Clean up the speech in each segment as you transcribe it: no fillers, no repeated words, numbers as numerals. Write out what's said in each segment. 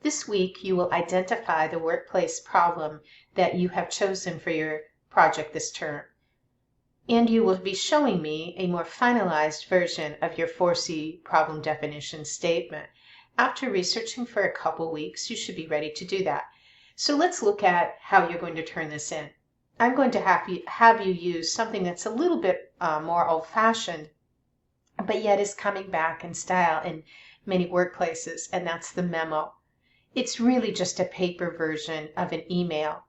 This week, you will identify the workplace problem that you have chosen for your project this term, and you will be showing me a more finalized version of your 4C problem definition statement. After researching for a couple weeks, you should be ready to do that. So let's look at how you're going to turn this in. I'm going to have you use something that's a little bit more old-fashioned, but yet is coming back in style in many workplaces, and that's the memo. It's really just a paper version of an email.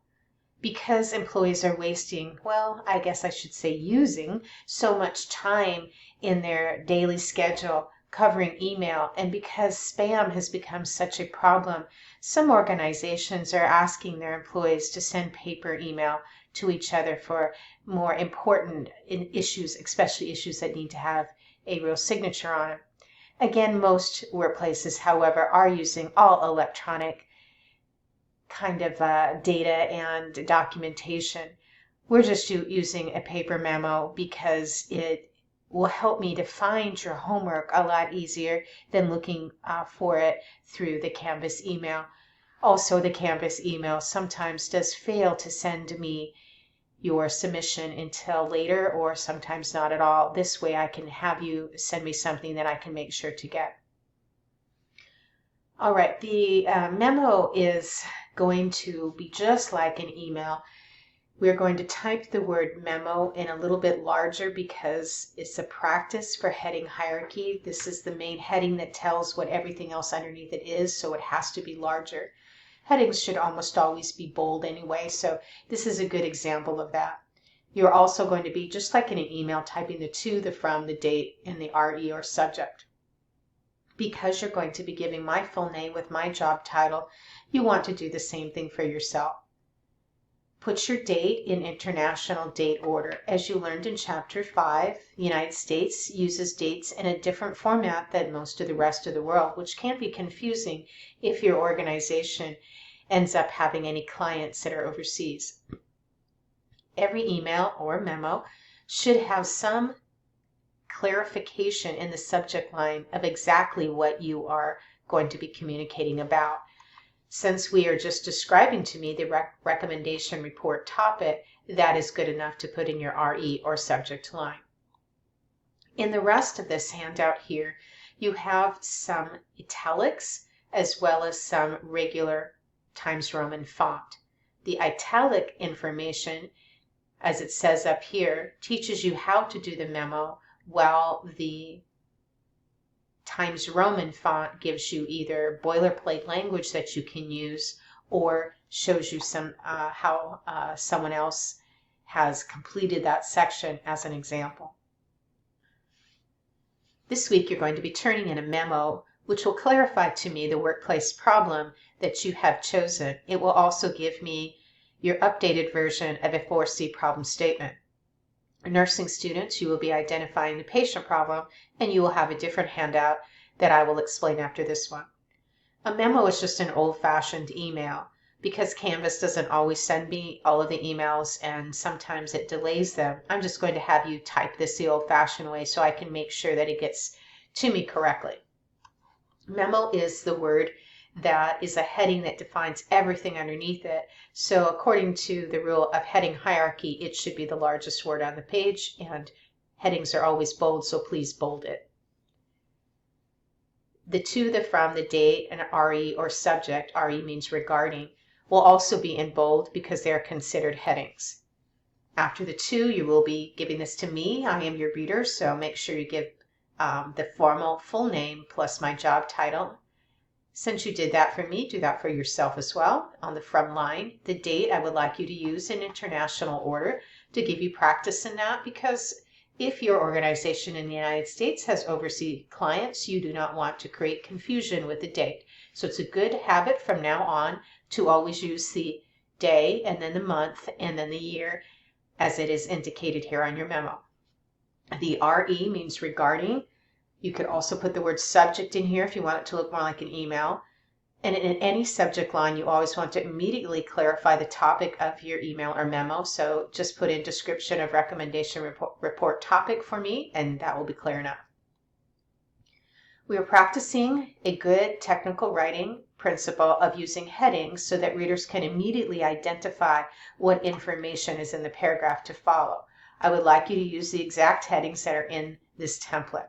Because employees are wasting, well, I guess I should say using, so much time in their daily schedule covering email, and because spam has become such a problem, some organizations are asking their employees to send paper email to each other for more important issues, especially issues that need to have a real signature on them. Again, most workplaces, however, are using all electronic kind of data and documentation. We're just using a paper memo because it will help me to find your homework a lot easier than looking for it through the Canvas email. Also, the Canvas email sometimes does fail to send me your submission until later, or sometimes not at all. This way I can have you send me something that I can make sure to get. All right, the memo is going to be just like an email. We're going to type the word memo in a little bit larger because it's a practice for heading hierarchy. This is the main heading that tells what everything else underneath it is, so it has to be larger. Headings should almost always be bold anyway, so this is a good example of that. You're also going to be, just like in an email, typing the to, the from, the date, and the RE or subject. Because you're going to be giving my full name with my job title, you want to do the same thing for yourself. Put your date in international date order. As you learned in Chapter 5, the United States uses dates in a different format than most of the rest of the world, which can be confusing if your organization ends up having any clients that are overseas. Every email or memo should have some clarification in the subject line of exactly what you are going to be communicating about. Since we are just describing to me the recommendation report topic, that is good enough to put in your RE or subject line. In the rest of this handout here, you have some italics as well as some regular Times Roman font. The italic information, as it says up here, teaches you how to do the memo, while the Times Roman font gives you either boilerplate language that you can use or shows you some how someone else has completed that section as an example. This week you're going to be turning in a memo which will clarify to me the workplace problem that you have chosen. It will also give me your updated version of a 4C problem statement. Nursing students, you will be identifying the patient problem, and you will have a different handout that I will explain after this one. A memo is just an old-fashioned email. Because Canvas doesn't always send me all of the emails and sometimes it delays them, I'm just going to have you type this the old-fashioned way so I can make sure that it gets to me correctly. Memo is the word that is a heading that defines everything underneath it. So according to the rule of heading hierarchy, it should be the largest word on the page, and headings are always bold, so please bold it. The to, the from, the date, and RE or subject, RE means regarding, will also be in bold because they are considered headings. After the to, you will be giving this to me. I am your reader, so make sure you give the formal full name plus my job title. Since you did that for me, do that for yourself as well. On the from line, the date I would like you to use in international order to give you practice in that, because if your organization in the United States has overseas clients, you do not want to create confusion with the date. So it's a good habit from now on to always use the day and then the month and then the year as it is indicated here on your memo. The RE means regarding. You could also put the word subject in here if you want it to look more like an email. And in any subject line, you always want to immediately clarify the topic of your email or memo. So just put in description of recommendation report topic for me, and that will be clear enough. We are practicing a good technical writing principle of using headings so that readers can immediately identify what information is in the paragraph to follow. I would like you to use the exact headings that are in this template.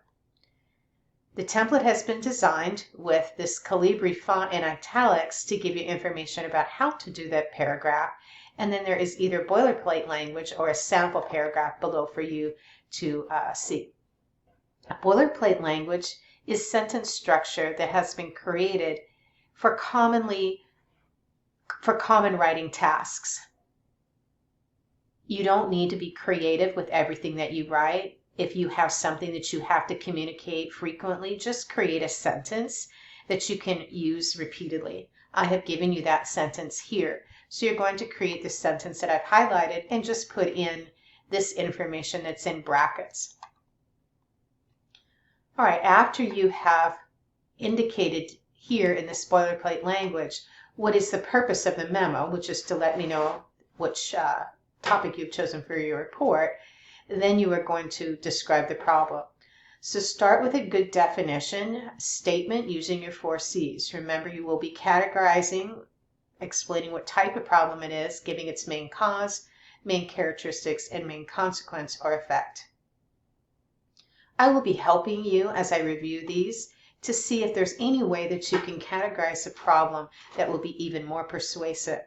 The template has been designed with this Calibri font in italics to give you information about how to do that paragraph, and then there is either boilerplate language or a sample paragraph below for you to see. Boilerplate language is sentence structure that has been created for common writing tasks. You don't need to be creative with everything that you write. If you have something that you have to communicate frequently, just create a sentence that you can use repeatedly. I have given you that sentence here. So you're going to create the sentence that I've highlighted and just put in this information that's in brackets. All right, after you have indicated here in this boilerplate language what is the purpose of the memo, which is to let me know which topic you've chosen for your report, then you are going to describe the problem. So start with a good definition statement using your 4 C's. Remember, you will be categorizing, explaining what type of problem it is, giving its main cause, main characteristics, and main consequence or effect. I will be helping you as I review these to see if there's any way that you can categorize a problem that will be even more persuasive.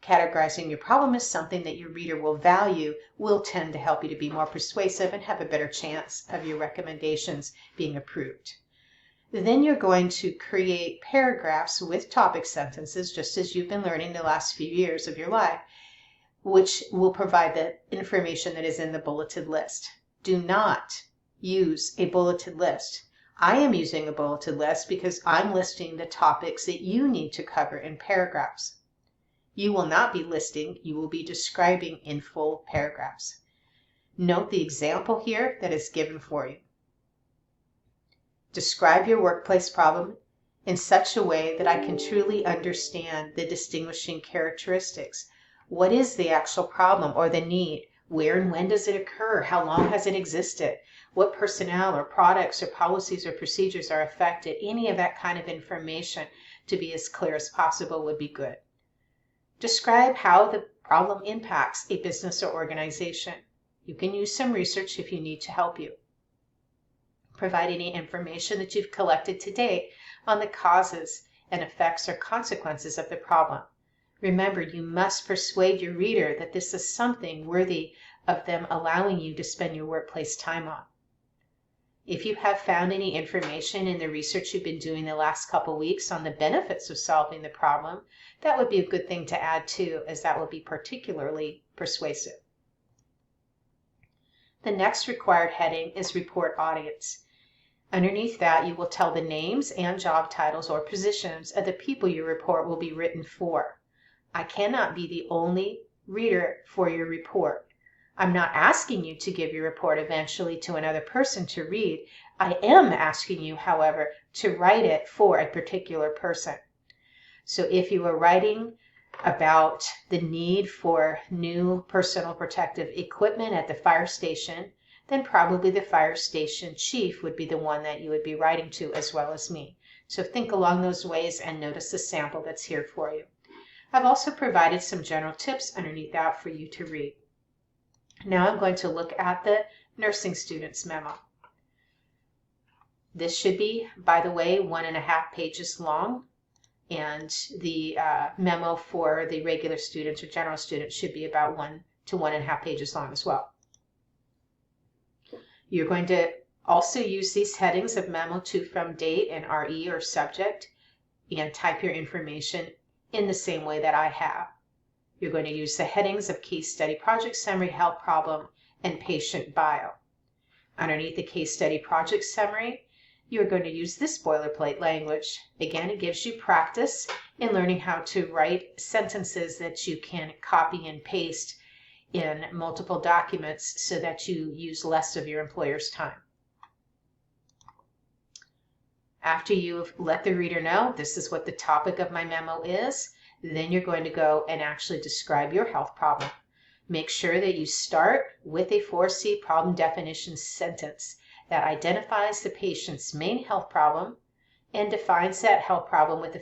Categorizing your problem as something that your reader will value will tend to help you to be more persuasive and have a better chance of your recommendations being approved. Then you're going to create paragraphs with topic sentences, just as you've been learning the last few years of your life, which will provide the information that is in the bulleted list. Do not use a bulleted list. I am using a bulleted list because I'm listing the topics that you need to cover in paragraphs. You will not be listing, you will be describing in full paragraphs. Note the example here that is given for you. Describe your workplace problem in such a way that I can truly understand the distinguishing characteristics. What is the actual problem or the need? Where and when does it occur? How long has it existed? What personnel or products or policies or procedures are affected? Any of that kind of information to be as clear as possible would be good. Describe how the problem impacts a business or organization. You can use some research if you need to help you. Provide any information that you've collected to date on the causes and effects or consequences of the problem. Remember, you must persuade your reader that this is something worthy of them allowing you to spend your workplace time on. If you have found any information in the research you've been doing the last couple weeks on the benefits of solving the problem, that would be a good thing to add too, as that will be particularly persuasive. The next required heading is Report Audience. Underneath that, you will tell the names and job titles or positions of the people your report will be written for. I cannot be the only reader for your report. I'm not asking you to give your report eventually to another person to read. I am asking you, however, to write it for a particular person. So if you are writing about the need for new personal protective equipment at the fire station, then probably the fire station chief would be the one that you would be writing to, as well as me. So think along those ways and notice the sample that's here for you. I've also provided some general tips underneath that for you to read. Now I'm going to look at the nursing students memo. This should be, by the way, 1.5 pages long, and the memo for the regular students or general students should be about 1 to 1.5 pages long as well. You're going to also use these headings of memo to, from, date, and RE or subject, and type your information in the same way that I have. You're going to use the headings of case study project summary, health problem, and patient bio. Underneath the case study project summary, you're going to use this boilerplate language. Again, it gives you practice in learning how to write sentences that you can copy and paste in multiple documents so that you use less of your employer's time. After you've let the reader know this is what the topic of my memo is, then you're going to go and actually describe your health problem. Make sure that you start with a 4C problem definition sentence that identifies the patient's main health problem and defines that health problem with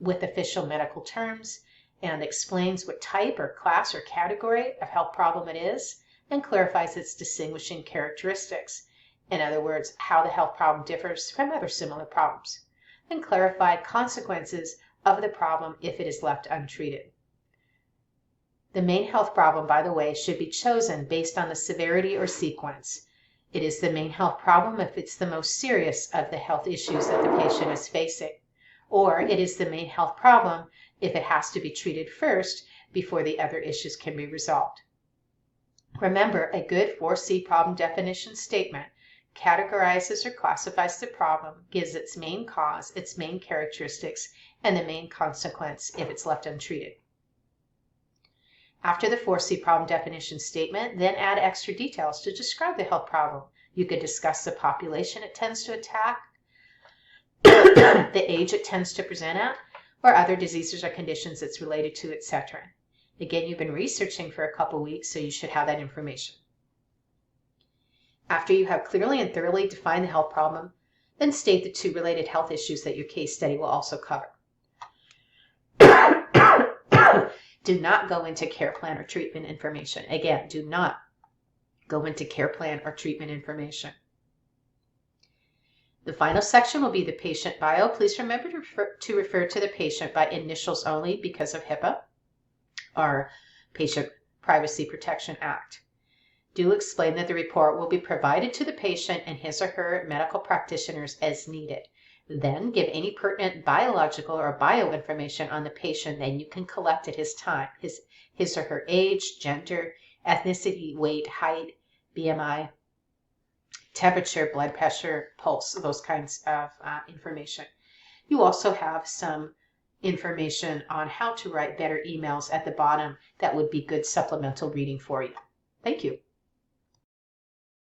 with official medical terms and explains what type or class or category of health problem it is and clarifies its distinguishing characteristics. In other words, how the health problem differs from other similar problems, and clarify consequences of the problem if it is left untreated. The main health problem, by the way, should be chosen based on the severity or sequence. It is the main health problem if it's the most serious of the health issues that the patient is facing, or it is the main health problem if it has to be treated first before the other issues can be resolved. Remember, a good 4C problem definition statement categorizes or classifies the problem, gives its main cause, its main characteristics, and the main consequence if it's left untreated. After the 4C problem definition statement, then add extra details to describe the health problem. You could discuss the population it tends to attack, the age it tends to present at, or other diseases or conditions it's related to, etc. Again, you've been researching for a couple weeks, so you should have that information. After you have clearly and thoroughly defined the health problem, then state the 2 related health issues that your case study will also cover. Do not go into care plan or treatment information. Again, do not go into care plan or treatment information. The final section will be the patient bio. Please remember to refer to the patient by initials only because of HIPAA, our Patient Privacy Protection Act. Do explain that the report will be provided to the patient and his or her medical practitioners as needed. Then give any pertinent biological or bio information on the patient that you can collect at his time, his or her age, gender, ethnicity, weight, height, BMI, temperature, blood pressure, pulse, those kinds of information. You also have some information on how to write better emails at the bottom that would be good supplemental reading for you. Thank you.